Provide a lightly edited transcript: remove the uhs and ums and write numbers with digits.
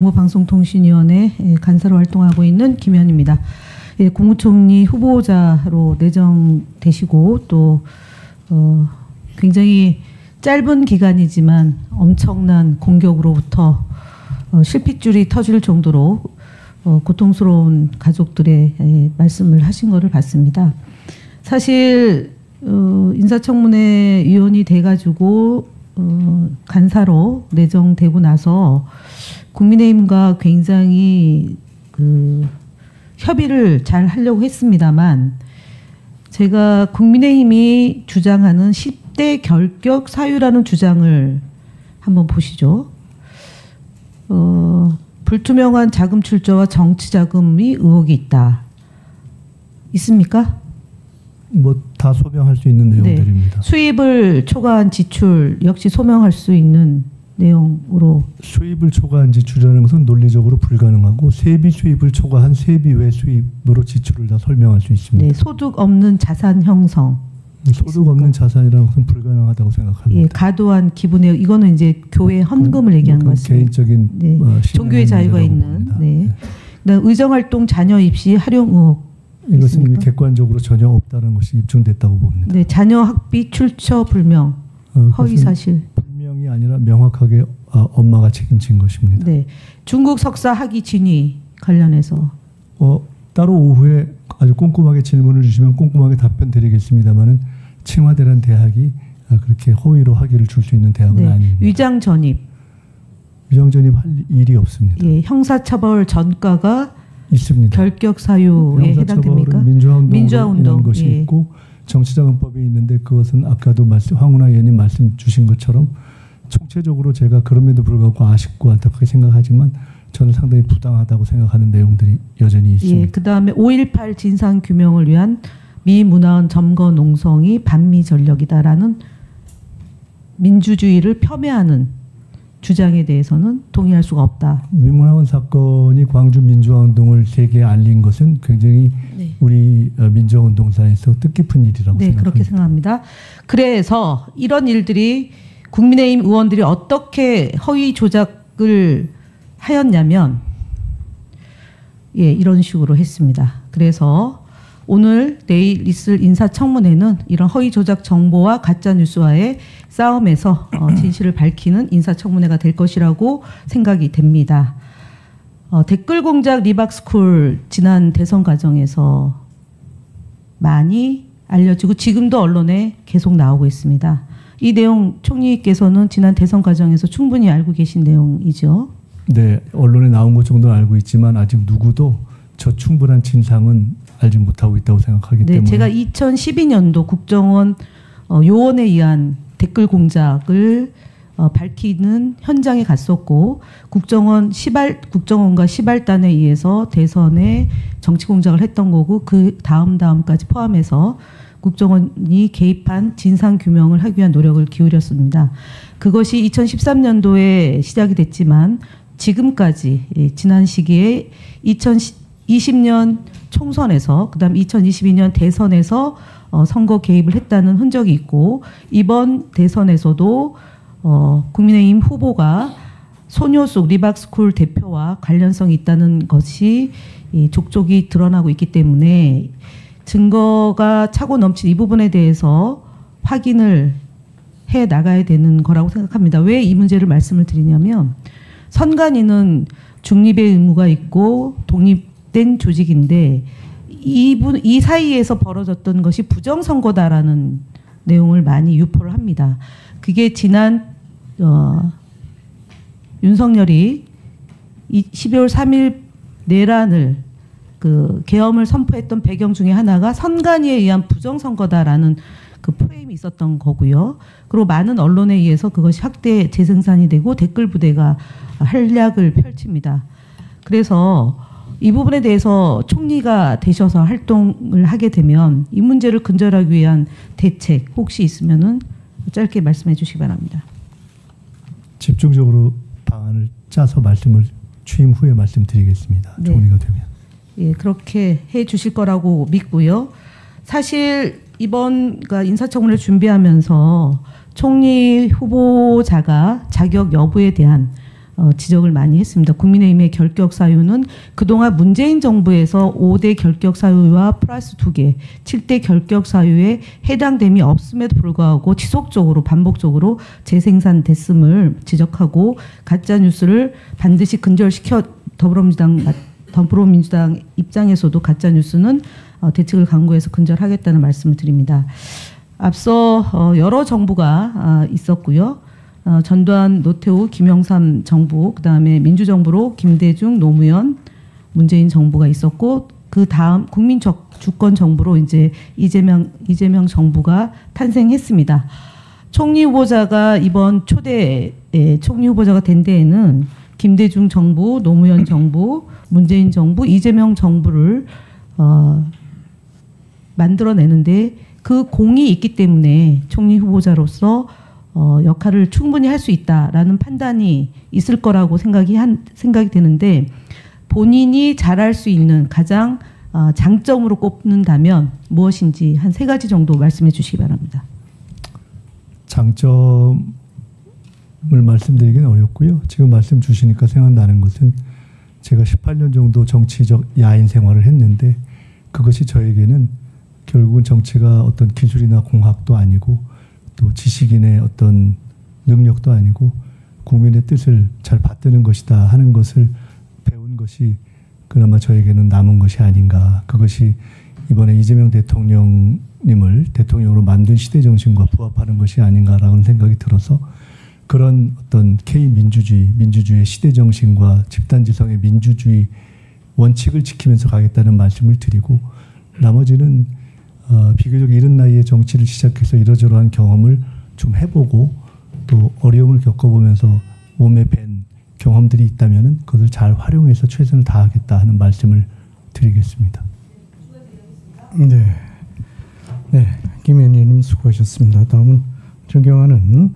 방송통신위원회 간사로 활동하고 있는 김현입니다. 국무총리 후보자로 내정되시고 또 굉장히 짧은 기간이지만 엄청난 공격으로부터 실핏줄이 터질 정도로 고통스러운 가족들의 말씀을 하신 것을 봤습니다. 사실 인사청문회 위원이 돼가지고 간사로 내정되고 나서 국민의힘과 굉장히 협의를 잘 하려고 했습니다만 제가 국민의힘이 주장하는 10대 결격 사유라는 주장을 한번 보시죠. 불투명한 자금 출처와 정치 자금이 의혹이 있다. 있습니까? 뭐 다 소명할 수 있는 내용들입니다. 네. 수입을 초과한 지출 역시 소명할 수 있는 내용으로. 수입을 초과한 지출이라는 것은 논리적으로 불가능하고 세비 수입을 초과한 세비 외 수입으로 지출을 다 설명할 수 있습니다. 네, 소득 없는 자산 형성. 소득 없는 자산이라는 것은 불가능하다고 생각합니다. 예, 과도한 기부내역 이거는 이제 교회 헌금을 얘기하는 것 같습니다. 개인적인 네. 종교의 자유가 있는. 네. 그다음 의정활동 자녀 입시 활용 의혹. 이것은 있습니까? 객관적으로 전혀 없다는 것이 입증됐다고 봅니다. 네, 자녀 학비 출처 불명, 허위 사실. 불명이 아니라 명확하게 엄마가 책임진 것입니다. 네, 중국 석사 학위 진위 관련해서. 따로 오후에 아주 꼼꼼하게 질문을 주시면 꼼꼼하게 답변 드리겠습니다만은清華대란 대학이 그렇게 허위로 학위를 줄 수 있는 대학은 네, 아닙니다. 위장 전입. 위장 전입할 일이 없습니다. 예, 형사처벌 전가가 있습니다. 결격 사유에 해당됩니까? 민주화운동이라는 것이 예. 있고 정치자금법이 있는데 그것은 아까도 황운하 의원님 말씀 주신 것처럼 총체적으로 제가 그럼에도 불구하고 아쉽고 안타깝게 생각하지만 저는 상당히 부당하다고 생각하는 내용들이 여전히 있습니다. 예, 그다음에 5.18 진상규명을 위한 미 문화원 점거 농성이 반미 전력이다라는 민주주의를 폄훼하는 주장에 대해서는 동의할 수가 없다. 미문화원 사건이 광주 민주화운동을 세계에 알린 것은 굉장히 네. 우리 민주화운동사에서 뜻깊은 일이라고 네, 생각합니다. 그렇게 생각합니다. 그래서 이런 일들이 국민의힘 의원들이 어떻게 허위 조작을 하였냐면 예, 이런 식으로 했습니다. 그래서 오늘 내일 있을 인사청문회는 이런 허위 조작 정보와 가짜 뉴스와의 싸움에서 진실을 밝히는 인사청문회가 될 것이라고 생각이 됩니다. 댓글 공작 리박스쿨 지난 대선 과정에서 많이 알려지고 지금도 언론에 계속 나오고 있습니다. 이 내용 총리께서는 지난 대선 과정에서 충분히 알고 계신 내용이죠. 네, 언론에 나온 것 정도는 알고 있지만 아직 누구도 저 충분한 진상은 알지 못하고 있다고 생각하기 네, 때문에 제가 2012년도 국정원 요원에 의한 댓글 공작을 밝히는 현장에 갔었고 국정원과 시발단에 의해서 대선에 정치 공작을 했던 거고 그 다음까지 포함해서 국정원이 개입한 진상 규명을 하기 위한 노력을 기울였습니다. 그것이 2013년도에 시작이 됐지만 지금까지 지난 시기에 2020년 총선에서 그다음 2022년 대선에서 선거 개입을 했다는 흔적이 있고 이번 대선에서도 국민의힘 후보가 소녀숙 리박스쿨 대표와 관련성이 있다는 것이 족족이 드러나고 있기 때문에 증거가 차고 넘친 이 부분에 대해서 확인을 해 나가야 되는 거라고 생각합니다. 왜 이 문제를 말씀을 드리냐면 선관위는 중립의 의무가 있고 독립된 조직인데 이 사이에서 벌어졌던 것이 부정선거다라는 내용을 많이 유포를 합니다. 그게 지난 윤석열이 12월 3일 내란을 계엄을 선포했던 배경 중에 하나가 선관위에 의한 부정선거다라는 그 프레임이 있었던 거고요. 그리고 많은 언론에 의해서 그것이 확대 재생산이 되고 댓글 부대가 활약을 펼칩니다. 그래서 이 부분에 대해서 총리가 되셔서 활동을 하게 되면 이 문제를 근절하기 위한 대책 혹시 있으면은 짧게 말씀해 주시기 바랍니다. 집중적으로 방안을 짜서 취임 후에 말씀드리겠습니다. 네. 총리가 되면. 예, 그렇게 해 주실 거라고 믿고요. 사실 이번 인사청문회를 준비하면서 총리 후보자가 자격 여부에 대한 지적을 많이 했습니다. 국민의힘의 결격 사유는 그동안 문재인 정부에서 5대 결격 사유와 플러스 2개, 7대 결격 사유에 해당됨이 없음에도 불구하고 지속적으로 반복적으로 재생산됐음을 지적하고 가짜뉴스를 반드시 근절시켜 더불어민주당 입장에서도 가짜뉴스는 대책을 강구해서 근절하겠다는 말씀을 드립니다. 앞서 여러 정부가 있었고요. 전두환, 노태우, 김영삼 정부, 그다음에 민주정부로 김대중, 노무현, 문재인 정부가 있었고 그 다음 국민 주권 정부로 이제 이재명 정부가 탄생했습니다. 총리 후보자가 이번 초대 총리 후보자가 된 데에는 김대중 정부, 노무현 정부, 문재인 정부, 이재명 정부를 만들어내는데 그 공이 있기 때문에 총리 후보자로서 역할을 충분히 할 수 있다라는 판단이 있을 거라고 생각이 되는데 본인이 잘할 수 있는 가장 장점으로 꼽는다면 무엇인지 한 3가지 정도 말씀해 주시기 바랍니다. 장점을 말씀드리기는 어렵고요. 지금 말씀 주시니까 생각나는 것은 제가 18년 정도 정치적 야인 생활을 했는데 그것이 저에게는 결국은 정치가 어떤 기술이나 공학도 아니고 또 지식인의 어떤 능력도 아니고 국민의 뜻을 잘 받드는 것이다 하는 것을 배운 것이 그나마 저에게는 남은 것이 아닌가. 그것이 이번에 이재명 대통령님을 대통령으로 만든 시대정신과 부합하는 것이 아닌가라는 생각이 들어서 그런 어떤 K민주주의, 민주주의의 시대정신과 집단지성의 민주주의 원칙을 지키면서 가겠다는 말씀을 드리고 나머지는 비교적 이른 나이에 정치를 시작해서 이러저러한 경험을 좀 해보고 또 어려움을 겪어보면서 몸에 밴 경험들이 있다면 그것을 잘 활용해서 최선을 다하겠다 하는 말씀을 드리겠습니다. 네, 김 의원님 수고하셨습니다. 다음은 존경하는